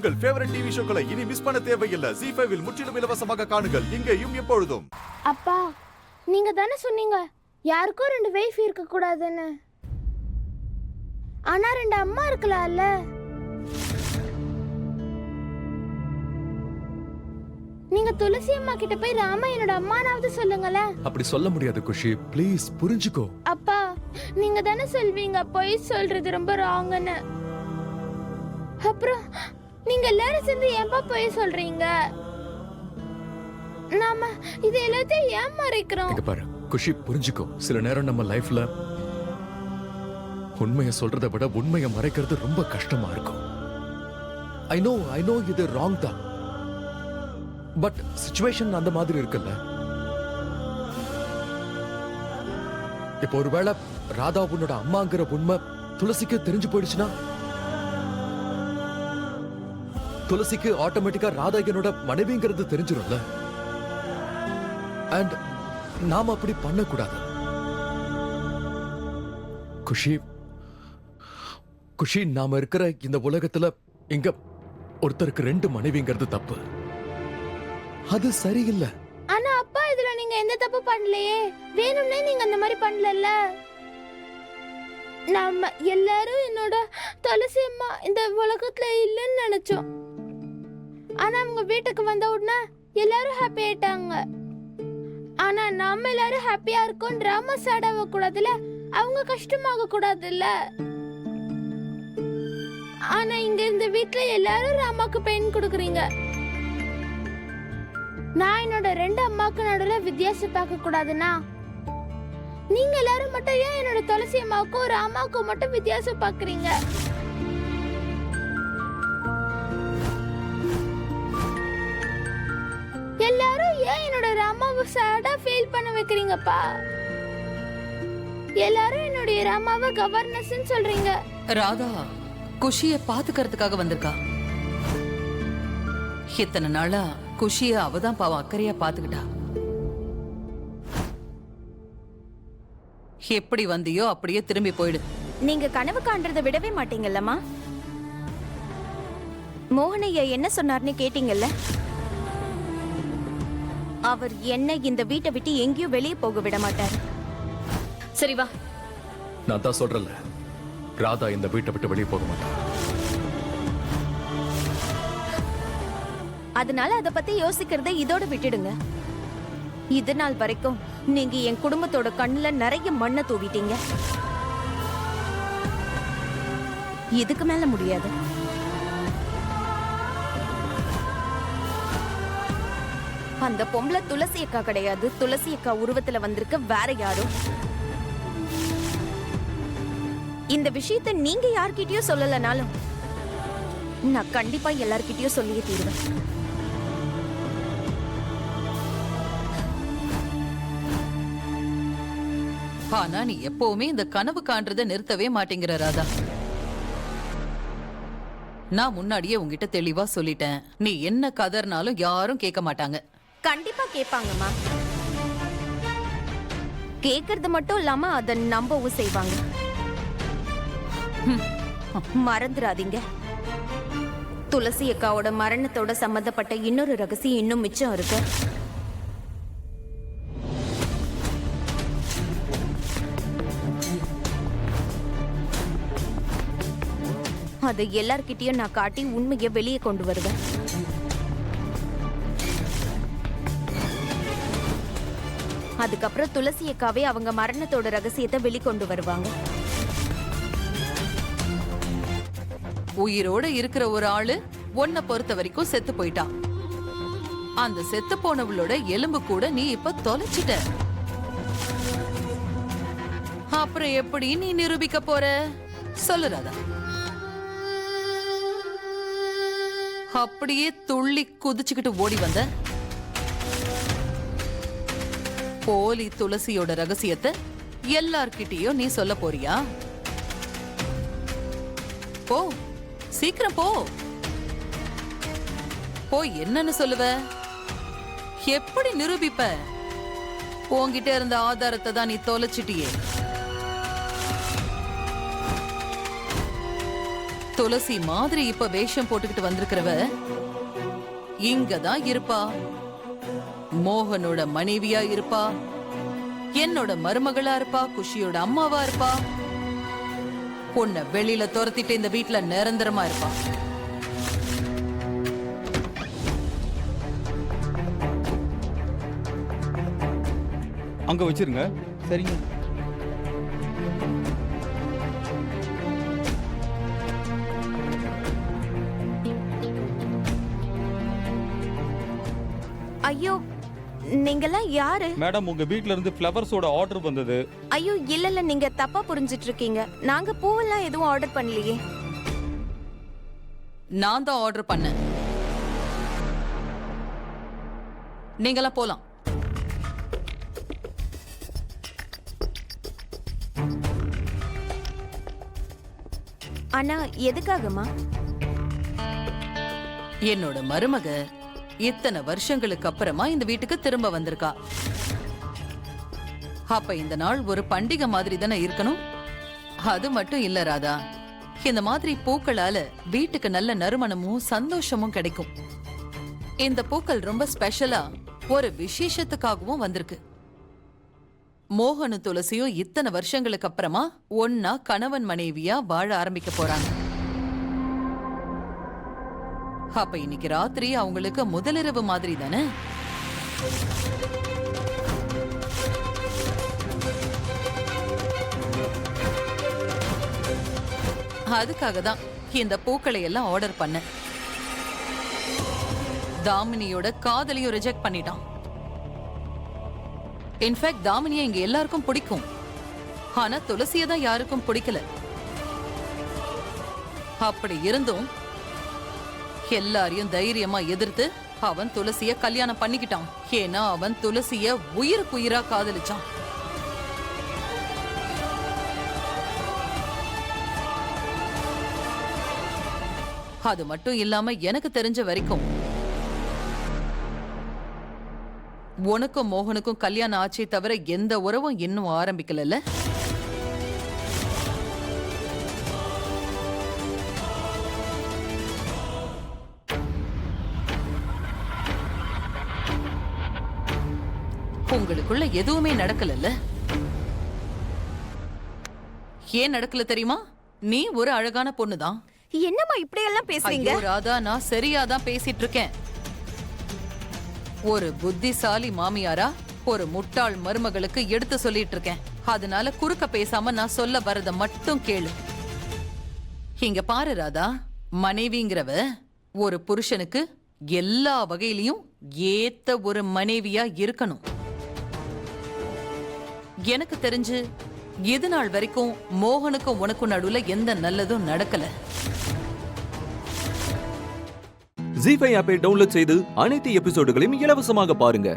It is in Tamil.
உங்கள் ஃபேவரட் டிவி ஷோக்களை இனி மிஸ் பண்ண தேவையில்லை. ZEE5 இல் முற்றிலும் இலவசமாக காணுங்கள். இங்கேயும் எப்பொழுதும். அப்பா, நீங்க தானே சொன்னீங்க யாருக்கும் 2 வைஃப் இருக்க கூடாதுன்னு. ஆனா 2 அம்மா இருக்கலாம்ல. நீங்க துளசி அம்மா கிட்ட போய் ராமாயணோட அம்மானாவது சொல்லுங்களேன். அப்படி சொல்ல முடியாது குஷி, ப்ளீஸ் புரிஞ்சுக்கோ. அப்பா, நீங்க தானே சொல்வீங்க போய் சொல்றது ரொம்ப ராங்னு. அப்புறம் நீங்க எல்லாரும் சேர்ந்து ஏன்பா போய் சொல்றீங்க? நாம இது எல்லாத்தையும் ஏன் மறைக்கிறோம்? இங்க பாரு குஷி, புரிஞ்சுக்கோ. சில நேரம் நம்ம லைஃப்ல உண்மையை சொல்றதை விட உண்மையை மறைக்கிறது ரொம்ப கஷ்டமா இருக்கும். ஐ நோ இது ராங் தான். பட் சிச்சுவேஷன் அந்த மாதிரி இருக்குல்ல. இப்போ ஒருவேளை ராதா உன்னோட அம்மாங்கிற உண்மை துளசிக்கு தெரிஞ்சு போயிடுச்சுன்னா, துளசிக்கு ஆட்டோமேட்டிக்கா ராதா என்னோட மனைவிங்கிறது தெரிஞ்சிடும்ல. அண்ட் நாம அப்படி பண்ணக்கூடாது. குஷி, நாம இருக்கிற இந்த உலகத்துல இங்க ஒருத்தருக்கு 2 மனைவிங்கிறது தப்பு. அது சரியில்லை. ஆனா அப்பா, இதுல நீங்க எந்த தப்பு பண்ணலையே. வேணும்னே நீங்க அந்த மாதிரி பண்ணலல்ல. நம்ம எல்லாரும் என்னோட துளசி அம்மா இந்த உலகத்துல இல்லைன்னு நினைச்சோம். ஆனா அவங்க வீட்டுக்கு வந்த உடனே எல்லாரும் ஹாப்பி ஆயிட்டாங்க. ஆனா நாம எல்லாரும் ஹாப்பியா இருக்கோம் டிராமா ஸ்டார்ட் ஆக கூடாதுல, அவங்க கஷ்டமாக கூடாதுல்ல. ஆனா இங்க இந்த வீட்டுல எல்லாரும் ராமாக்கு பெயின் கொடுக்குறீங்க. நான் என்னோட 2 அம்மாக்கு நடுவுல வித்தியாசம் பார்க்க கூடாதுன்னா, நீங்க எல்லாரும் மட்டும் ஏன் என்னோட துளசி அம்மாவுக்கும் ராமாவுக்கும் மட்டும் வித்தியாசம் பாக்குறீங்க? எல்லாரும் ஏன் என்னோட ராமாவை சேடா ஃபீல் பண்ண வைக்கிறீங்கப்பா? எல்லாரும் என்னுடைய ராமாவை கவர்னஸ் சொல்றீங்க. ராதா குஷிய பாத்துக்கிறதுக்காக வந்திருக்கா. இத்தனை நாளா குஷிய அவதான் பாவம் அக்கறையா பாத்துக்கிட்டா. எப்படி வந்தியோ அப்படியே திரும்பி போயிடு. நீங்க கனவு காண்றதை விடவே மாட்டீங்கல்லம்மா. மோகனையா என்ன சொன்னார்னு கேட்டீங்கல்ல? அவர் என்ன இந்த வீட்டை விட்டு எங்கேயும் வெளியே போக விட மாட்டார். சரி வா. நான் தான் சொல்றேன்ல, ராதா இந்த வீட்டை விட்டு வெளியே போக மாட்டா. அதனால அத பத்தி யோசிக்கிறதை இதோட விட்டுடுங்க. இது நாள் வரைக்கும் நீங்க என் குடும்பத்தோட கண்ணுல நிறைய மண்ணை தூவிட்டீங்க. இதுக்கு மேல முடியாது. அந்த பொம்பளை துளசி அக்கா கிடையாது. துளசி அக்கா உருவத்துல வந்திருக்க வேற யாரும். இந்த விஷயத்தை நீங்க யார்கிட்டயும் சொல்லலனாலும் நான் கண்டிப்பா எல்லார்கிட்டயும் சொல்லியே தீருவேன். ஆனா நீ எப்பவுமே இந்த கனவு காண்றதை நிறுத்தவே மாட்டேங்கிற ராதா. நான் முன்னாடியே உங்ககிட்ட தெளிவா சொல்லிட்டேன், நீ என்ன கதர்னாலும் யாரும் கேட்க மாட்டாங்க. கண்டிப்பா கேட்பாங்கம்மா. கேக்குறது மட்டும் இல்லாம அதை நம்பவும் செய்வாங்க. மறந்துடாதீங்க, துளசி அக்காவோட மரணத்தோட சம்பந்தப்பட்ட இன்னொரு ரகசியம் இன்னும் மிச்சம் இருக்கு. அதை எல்லார்கிட்டயும் நான் காட்டி உண்மையை வெளியே கொண்டு வருவேன். அதுக்கப்புறம் துளசி அக்காவே அவங்க மரணத்தோட ரகசியத்தை வெளிக்கொண்டு வருவாங்க. உயிரோட இருக்கிற ஒரு ஆளு உன்னை பொறுத்த வரைக்கும் செத்து போயிட்டான். அந்த செத்து போனவளோட எலும்பு கூட நீ இப்ப தொலைச்சிட்ட. அப்புறம் எப்படி நீ நிரூபிக்க போற சொல்லு ராதா. அப்படியே துள்ளி குதிச்சுக்கிட்டு ஓடி வந்த போலி துளசியோட ரகசியத்தை எல்லார்கிட்டயும் நீ சொல்ல போறியா? போ, சீக்கிரம் போ. போய் என்னன்னு சொல்லுவ? எப்படி நிரூபிப்ப? உன்கிட்ட இருந்த ஆதாரத்தை தான் நீ தொலைச்சிட்டியே. துளசி மாதிரி இப்ப வேஷம் போட்டுக்கிட்டு வந்திருக்கிறவ இங்கதான் இருப்பா. மோகனோட மனைவியா இருப்பா, என்னோட மருமகளா இருப்பா, குஷியோட அம்மாவா இருப்பா. உன்னை வெளியில துரத்திட்டு இந்த வீட்டுல நிரந்தரமா இருப்பா. அங்க வச்சிருங்க. சரிங்க. ஐயோ, நீங்கெல்லாம் யாரு? மேடம், உங்க வீட்ல இருந்து ஃப்ளவர்ஸோட ஆர்டர் வந்தது. ஐயோ, இல்ல நீங்க தப்பா புரிஞ்சிட்டு இருக்கீங்க. நாங்க பூவெல்லாம் எதுவும் ஆர்டர் பண்ணலையே. நான் தான் ஆர்டர் பண்ணேன். நீங்களாம் போலாம். ஆனா எதுக்காகமா? என்னோட மருமக இத்தனை வருஷங்களுக்கு அப்புறமா இந்த வீட்டுக்கு திரும்ப வந்திருக்கா. அப்ப இந்த நாள் ஒரு பண்டிகை மாதிரி தானே இருக்கணும். அது மட்டும் இல்ல ராதா, இந்த மாதிரி பூக்களால வீட்டுக்கு நல்ல நறுமணமும் சந்தோஷமும் கிடைக்கும். இந்த பூக்கள் ரொம்ப ஸ்பெஷலா ஒரு விசேஷத்துக்காகவும் வந்திருக்கு. மோகனும் துளசியும் இத்தனை வருஷங்களுக்கு அப்புறமா ஒன்னா கணவன் மனைவியா வாழ ஆரம்பிக்க போறாங்க. அப்ப இன்னைக்கு ராத்திரி அவங்களுக்கு முதலிரவு மாதிரி தானே. அதுக்காக தான் இந்த பூக்களை எல்லாம் ஆர்டர் பண்ண. தாமினியோட காதலியும் ரிஜெக்ட் பண்ணிட்டான். இன்ஃபேக்ட் தாமினியை இங்க எல்லாருக்கும் பிடிக்கும், ஆனா துளசியை தான் யாருக்கும் பிடிக்கல. அப்படி இருந்தும் எல்லாரையும் தைரியமா எதிர்த்து அவன் துளசிய கல்யாணம் பண்ணிக்கிட்டான். ஏன்னா அவன் துளசிய உயிருக்குயிரா காதலிச்சான். அது மட்டும் இல்லாம எனக்கு தெரிஞ்ச வரைக்கும் உனக்கும் மோகனுக்கும் கல்யாணம் ஆச்சே தவிர எந்த உறவும் இன்னும் ஆரம்பிக்கல. உங்களுக்குள்ள எதுவுமே நடக்கல. ஏன் நடக்கல தெரியுமா? நீ ஒரு அழகான பொண்ணுதான். என்னம்மா இப்படி எல்லாம் பேசுறீங்க? ஐயோ ராதா, நான் சரியாதான் பேசிட்டு இருக்கேன். ஒரு புத்திசாலி மாமியாரா ஒரு முட்டாள் மருமகளுக்கு எடுத்து சொல்லிட்டு இருக்கேன். அதனால குறுக்க பேசாம நான் சொல்ல வரத மட்டும் கேளு. இங்க பாரு ராதா, மனைவிங்கிறவ ஒரு புருஷனுக்கு எல்லா வகையிலையும் ஏத்த ஒரு மனைவியா இருக்கணும். எனக்கு தெரிஞ்சு இது நாள் வரைக்கும் மோகனுக்கும் உனக்கும் நடுவுல எந்த நல்லதும் நடக்கல. ஜீ5 ஆப்பை டவுன்லோட் செய்து அனைத்து எபிசோடுகளையும் இலவசமாக பாருங்க.